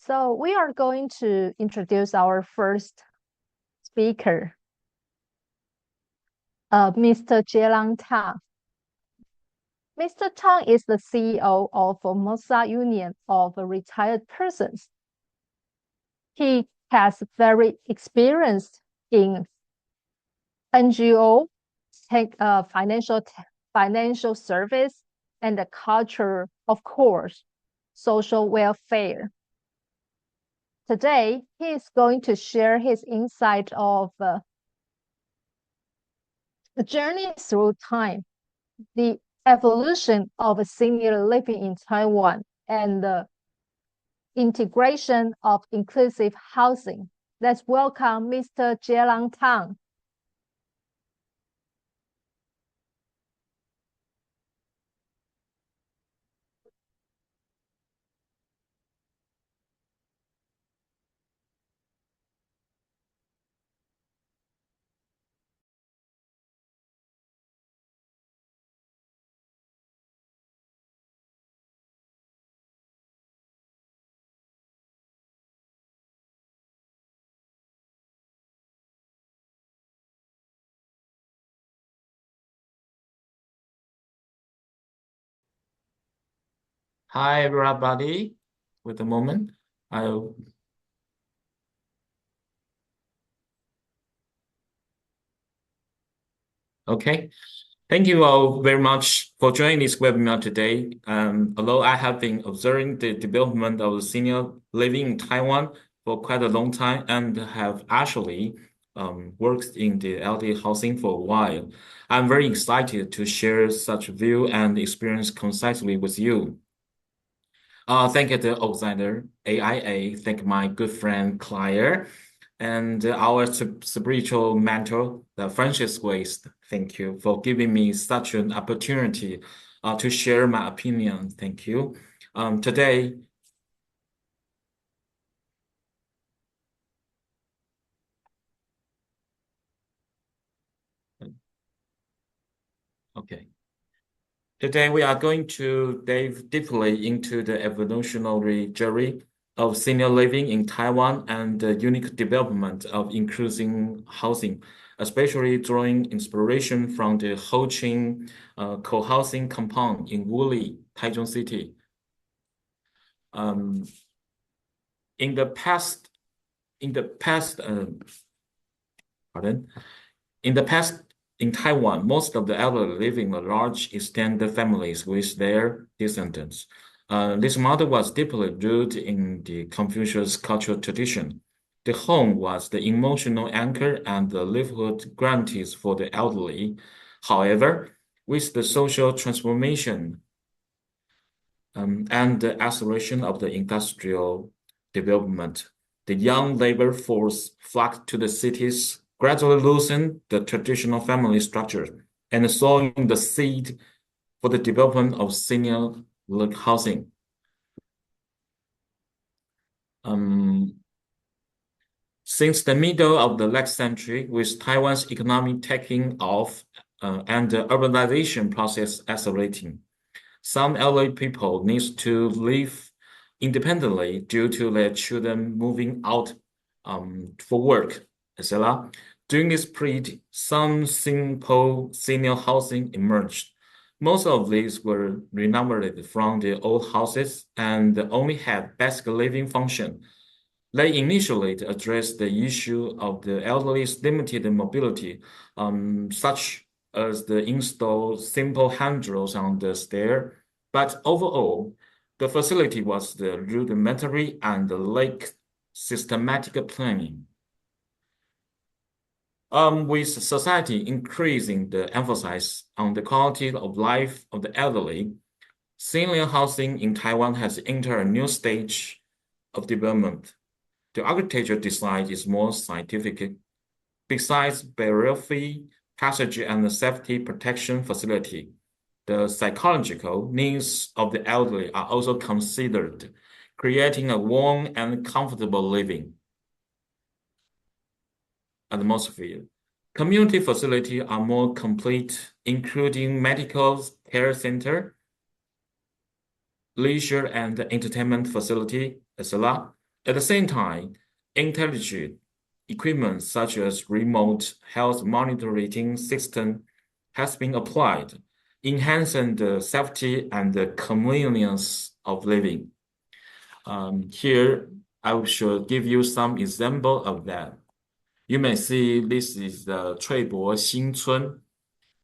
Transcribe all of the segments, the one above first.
So we are going to introduce our first speaker, Mr. Tang. Mr. Tang is the CEO of Formosa Union of Retired Persons. He has very experience in NGO, financial service, and the culture, of course, social welfare. Today, he is going to share his insight of the journey through time, the evolution of senior living in Taiwan, and the integration of inclusive housing. Let's welcome Mr. Tang. Hi, everybody. With a moment, I okay. Thank you all very much for joining this webinar today. Although I have been observing the development of senior living in Taiwan for quite a long time and have actually worked in the elderly housing for a while, I'm very excited to share such view and experience concisely with you. Thank you, the organizer, AIA. Thank my good friend, Claire, and our spiritual mentor, the Francis Waste. Thank you for giving me such an opportunity to share my opinion. Thank you. Today, okay. Today, we are going to dive deeply into the evolutionary journey of senior living in Taiwan and the unique development of inclusive housing, especially drawing inspiration from the Ho Chin co-housing compound in Wuli, Taichung City. In the past, in Taiwan, most of the elderly live in large extended families with their descendants. This model was deeply rooted in the Confucius cultural tradition. The home was the emotional anchor and the livelihood guarantees for the elderly. However, with the social transformation and the acceleration of the industrial development, the young labor force flocked to the cities, gradually loosened the traditional family structure and sowing the seed for the development of senior housing. Since the middle of the last century, with Taiwan's economy taking off and the urbanization process accelerating, some elderly people need to live independently due to their children moving out for work, etc. During this period, some simple senior housing emerged. Most of these were renovated from the old houses and only had basic living function. They initially addressed the issue of the elderly's limited mobility, such as the install simple handrails on the stair. But overall, the facility was the rudimentary and lacked systematic planning. With society increasing the emphasis on the quality of life of the elderly, senior housing in Taiwan has entered a new stage of development. The architecture design is more scientific. Besides barrier-free passage and the safety protection facility, the psychological needs of the elderly are also considered, creating a warm and comfortable living atmosphere. Community facilities are more complete, including medical care center, leisure and entertainment facility, etc. At the same time, intelligent equipment such as remote health monitoring system has been applied, enhancing the safety and the convenience of living. Here, I should give you some example of that. You may see this is the 翠柏新村,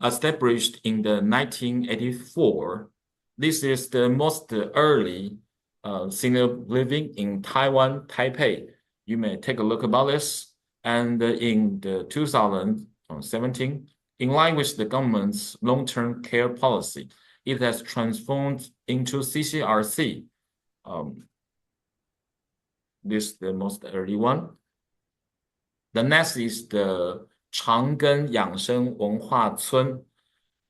established in the 1984. This is the most early senior living in Taiwan, Taipei. You may take a look about this. And in the 2017, in line with the government's long-term care policy, it has transformed into CCRC. This is the most early one. The next is the 长庚养生文化村.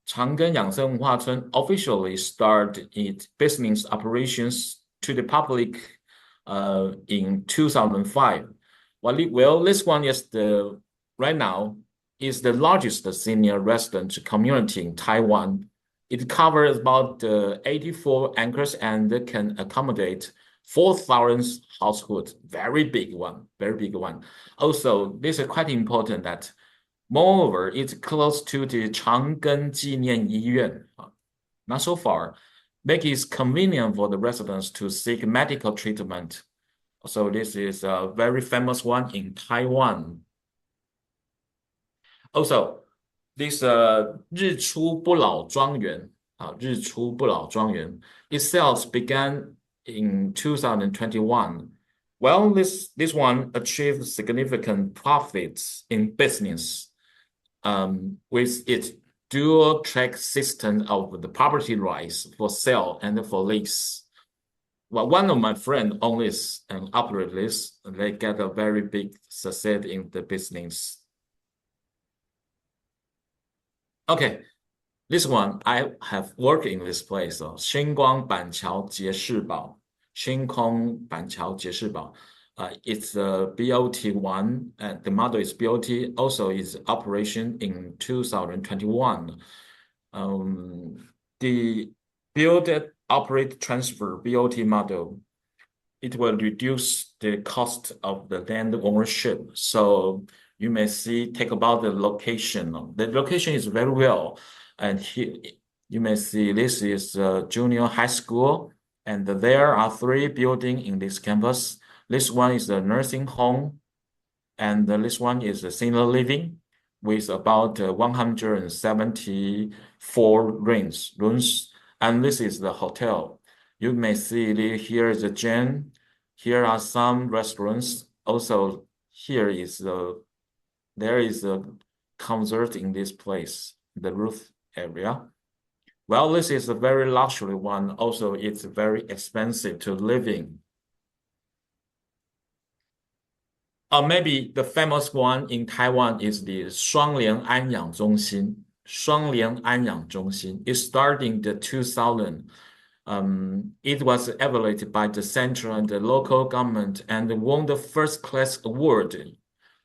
长庚养生文化村 officially started its business operations to the public in 2005. Well, this one is right now is the largest senior resident community in Taiwan. It covers about 84 acres and can accommodate 4,000 households. Very big one, very big one. Also, this is quite important that moreover, it's close to the 长庚纪念医院. Not so far, make it convenient for the residents to seek medical treatment. So this is a very famous one in Taiwan. Also, this 日出不老庄园, 日出不老庄园 itself began in 2021. Well, this one achieved significant profits in business. With its dual track system of the property rights for sale and for lease. Well, one of my friends own this and operate this, and they get a very big success in the business. Okay, this one I have worked in this place. 星光板桥节世宝, 星空板桥节世宝. It's a BOT1, and the model is BOT, also is operation in 2021. The build, operate, transfer BOT model, it will reduce the cost of the land ownership. So you may see, take about the location. The location is very well. And here you may see this is a junior high school, and there are 3 buildings in this campus. This one is a nursing home, and this one is a senior living with about 174 rooms. And this is the hotel. You may see here is a gym. Here are some restaurants. Also, there is a concert in this place, the roof area. Well, this is a very luxury one. Also, it's very expensive to live in. Or maybe the famous one in Taiwan is the 双联安养中心. 双联安养中心. It started in the 2000. It was evaluated by the central and the local government and won the first class award.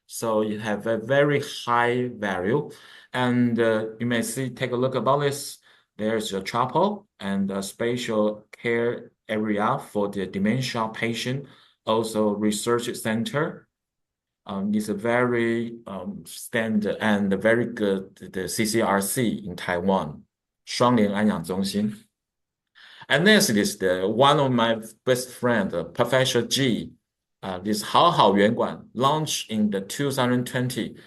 So it have a very high value. And you may see, take a look about this. There's a chapel and a special care area for the dementia patient. Also research center. It's a very standard and very good the CCRC in Taiwan. 双联安养中心. And next is one of my best friend, Professor G. This 好好园馆 launched in the 2020.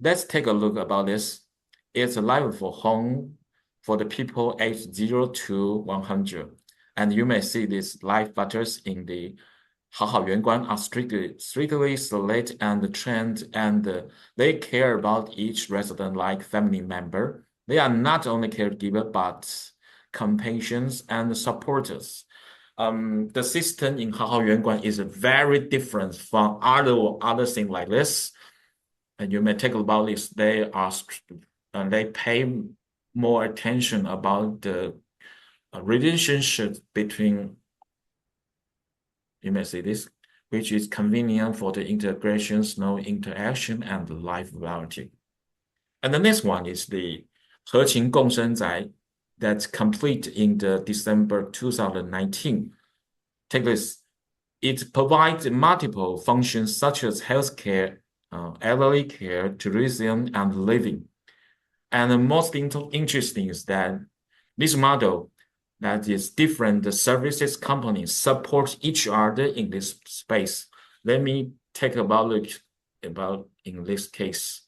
Let's take a look about this. It's a life for home for the people aged 0 to 100. And you may see these life butters in the 好好园馆 are strictly select and trained, and they care about each resident like family member. They are not only caregiver but companions and supporters. The system in 好好园馆 is very different from other things like this. And you may take about this. They pay more attention about the relationship between. You may see this, which is convenient for the integrations, no interaction, and life variety. And the next one is the 和情共生宅 that's complete in the December 2019. Take this. It provides multiple functions such as healthcare, elderly care, tourism, and living. And the most interesting is that this model that is different services companies support each other in this space. Let me take about look about in this case.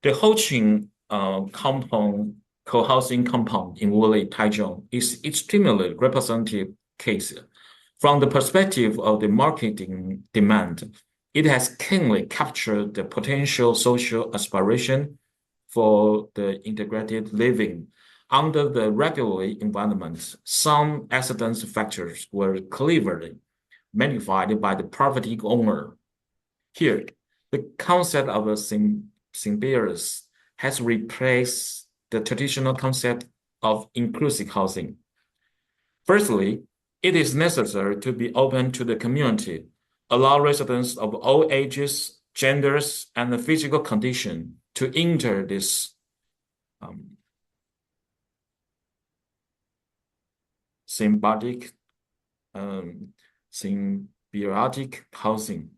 The Hoqing compound co-housing compound in Wuli, Taichung is extremely representative case. From the perspective of the marketing demand, it has keenly captured the potential social aspiration for the integrated living. Under the regulatory environment, some accident factors were cleverly magnified by the property owner. Here, the concept of a symbiosis has replaced the traditional concept of inclusive housing. Firstly, it is necessary to be open to the community, allow residents of all ages, genders, and physical condition to enter this symbiotic housing.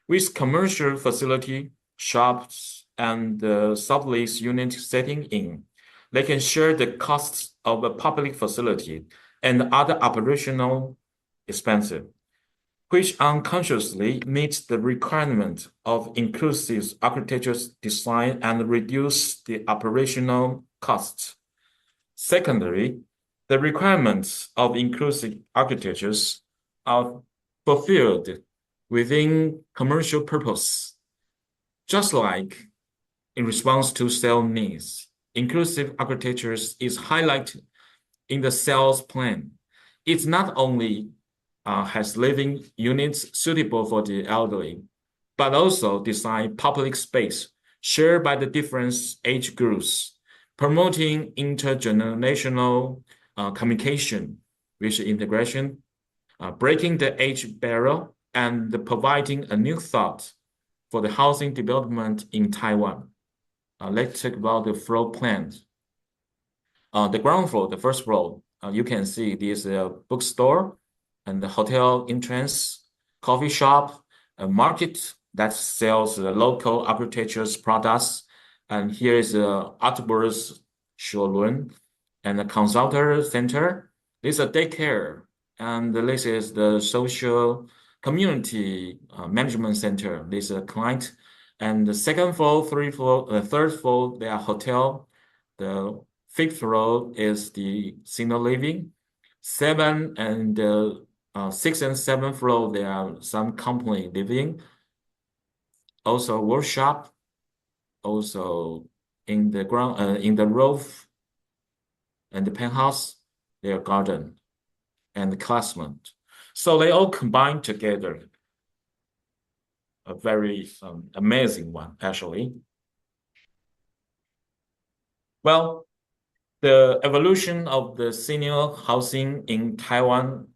With commercial facility, shops, and sublease unit setting in, they can share the costs of a public facility and other operational expenses, which unconsciously meets the requirement of inclusive architecture design and reduce the operational costs. Secondly, the requirements of inclusive architectures are fulfilled within commercial purpose. Just like in response to sales needs, inclusive architectures is highlighted in the sales plan. It not only has living units suitable for the elderly, but also design public space shared by the different age groups, promoting intergenerational communication with integration, breaking the age barrier, and providing a new thought for the housing development in Taiwan. Let's talk about the floor plans. The ground floor, the first floor, you can see this bookstore and the hotel entrance, coffee shop, a market that sells local architecture's products. And here is the Artbur's showroom and the consultant center. This is a daycare, and this is the social community management center. This is a client. And the second floor, third floor, they are hotel. The fifth floor is the senior living. Seven and sixth and seventh floor, there are some company living. Also workshop. Also in the ground, in the roof and the penthouse, their garden and the classroom. So they all combine together. A very amazing one, actually. Well, the evolution of the senior housing in Taiwan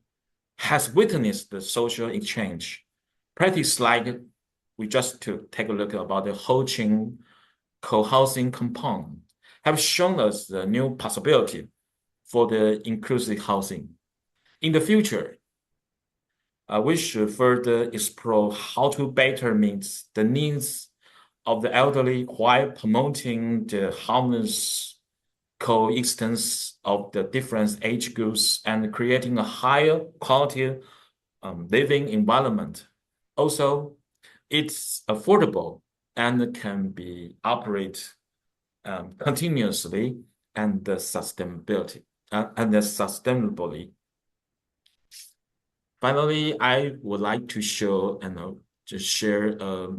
has witnessed the social exchange. Practice like we just to take a look about the Hoqing co-housing compound have shown us the new possibility for the inclusive housing. In the future, we should further explore how to better meet the needs of the elderly while promoting the harmonious coexistence of the different age groups and creating a higher quality living environment. Also, it's affordable and can be operated continuously and sustainably. Finally, I would like to show and just share a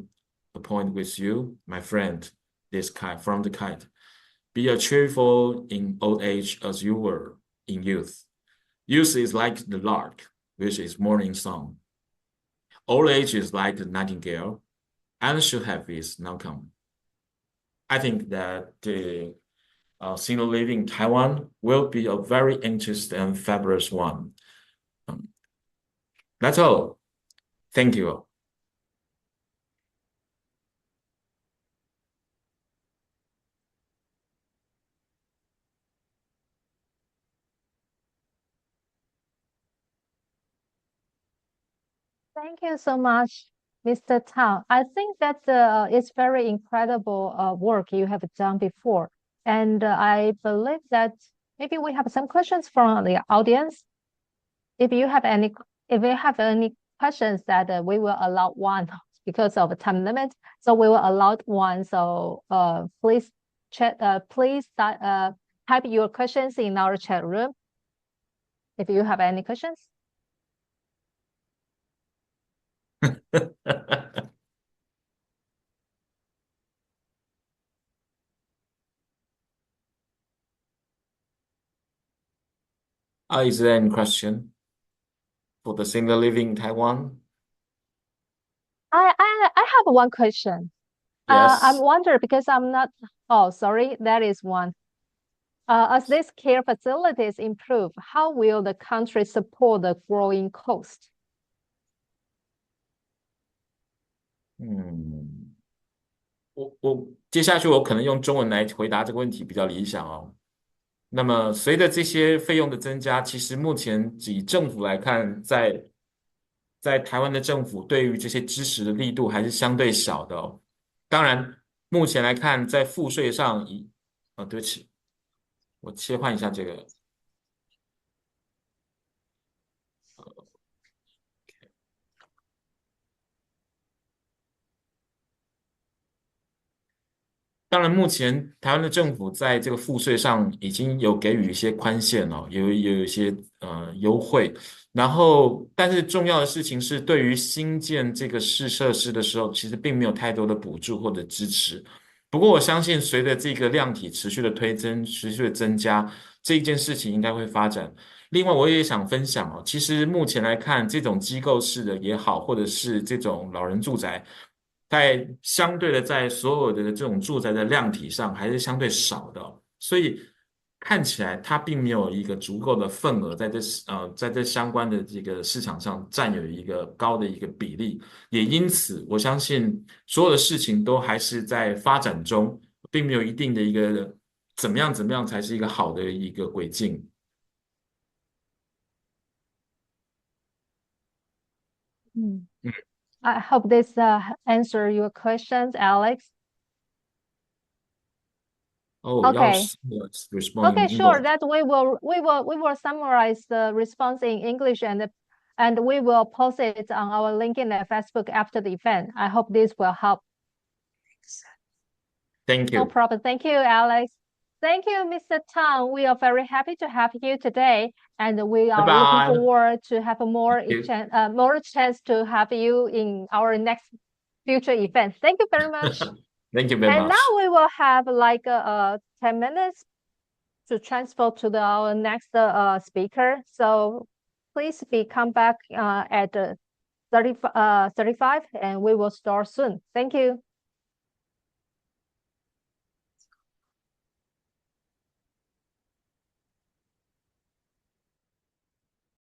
point with you, my friend, this kite from the kite. Be as cheerful in old age as you were in youth. Youth is like the lark, which is morning song. Old age is like the nightingale, and should have its now come. I think that the senior living in Taiwan will be a very interesting and fabulous one. That's all. Thank you. Thank you so much, Mr. Tang. I think that it's very incredible work you have done before. And I believe that maybe we have some questions from the audience. If you have any, if you have any questions that we will allow one because of time limit, so we will allow one. So please type your questions in our chat room if you have any questions. Is there any question for the senior living in Taiwan? I have one question. I'm Yes. wondering because I'm not. Oh, sorry, that is one. As these care facilities improve, how will the country support the growing cost? 嗯，我接下去我可能用中文来回答这个问题比较理想哦。那么随着这些费用的增加，其实目前以政府来看，在台湾的政府对于这些支持的力度还是相对小的哦。当然，目前来看，在赋税上对不起，我切换一下这个。当然，目前台湾的政府在这个赋税上已经有给予一些宽限了，有一些优惠。然后，但是重要的事情是，对于新建这个设施的时候，其实并没有太多的补助或者支持。不过，我相信随着这个量体持续的推增、持续的增加，这一件事情应该会发展。另外，我也想分享哦，其实目前来看，这种机构式的也好，或者是这种老人住宅。在相对的，在所有的这种住宅的量体上，还是相对少的哦，所以看起来它并没有一个足够的份额在这相关的这个市场上占有一个高的一个比例，也因此，我相信所有的事情都还是在发展中，并没有一定的一个怎么样才是一个好的一个轨迹。Mm. I hope this answer your questions, Alex. 哦，要 Okay. respond Okay, in sure. English. That we will summarize the response in English and we will post it on our LinkedIn and Facebook after the event. I hope this will help. Thank No you. problem. Thank you, Alex. Thank you, Mr. Tang. We are very happy to have you today, and we Bye are looking bye. forward to have Thank you. more chance to have you in our next future event. Thank you very much. Thank you very And now much. we will have like 10 minutes to transfer to our next speaker. So please come back at 35 and we will start soon. Thank you.